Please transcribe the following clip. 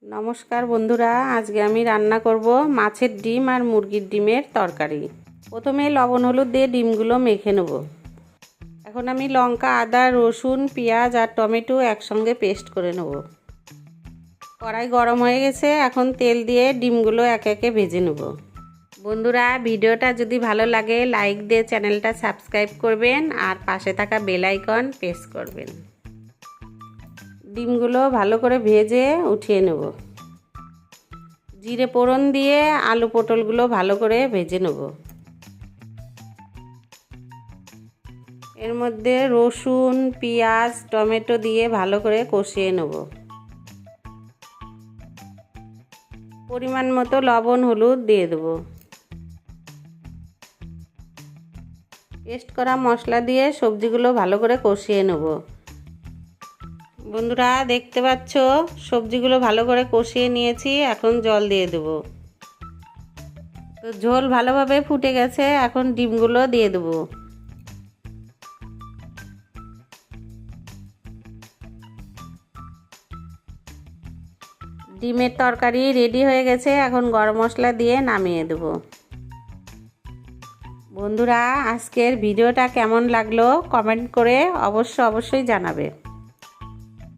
নমস্কার বন্ধুরা, আজকে আমি রান্না করব মাছের ডিম আর মুরগির ডিমের তরকারি। প্রথমে লবণ হলুদ দিয়ে ডিমগুলো মেখে নেব। এখন আমি লঙ্কা, আদা, রসুন, পেঁয়াজ আর টমেটো একসঙ্গে পেস্ট করে নেব। কড়াই গরম হয়ে গেছে, এখন তেল দিয়ে ডিমগুলো একে একে ভেজে নেব। বন্ধুরা, ভিডিওটা যদি ভালো লাগে লাইক দিয়ে চ্যানেলটা সাবস্ক্রাইব করবেন আর পাশে থাকা বেল আইকন প্রেস করবেন। ডিমগুলো ভালো করে ভেজে উঠিয়ে নেব। জিরে ফোড়ন দিয়ে আলু পটলগুলো ভালো করে ভেজে নেব। এর মধ্যে রসুন, পেঁয়াজ, টমেটো দিয়ে ভালো করে কষিয়ে নেব। পরিমাণ মতো লবণ হলুদ দিয়ে দেব। পেস্ট করা মশলা দিয়ে সবজিগুলো ভালো করে কষিয়ে নেব। বন্ধুরা, দেখতে পাচ্ছ সবজিগুলো ভালো করে কষিয়ে নিয়েছি, এখন জল দিয়ে দেব। তো ঝোল ভালোভাবে ফুটে গেছে, এখন ডিমগুলো দিয়ে দেব। ডিমের তরকারি রেডি হয়ে গেছে, এখন গরম মশলা দিয়ে নামিয়ে দেব। বন্ধুরা, আজকের ভিডিওটা কেমন লাগলো কমেন্ট করে অবশ্যই জানাবে।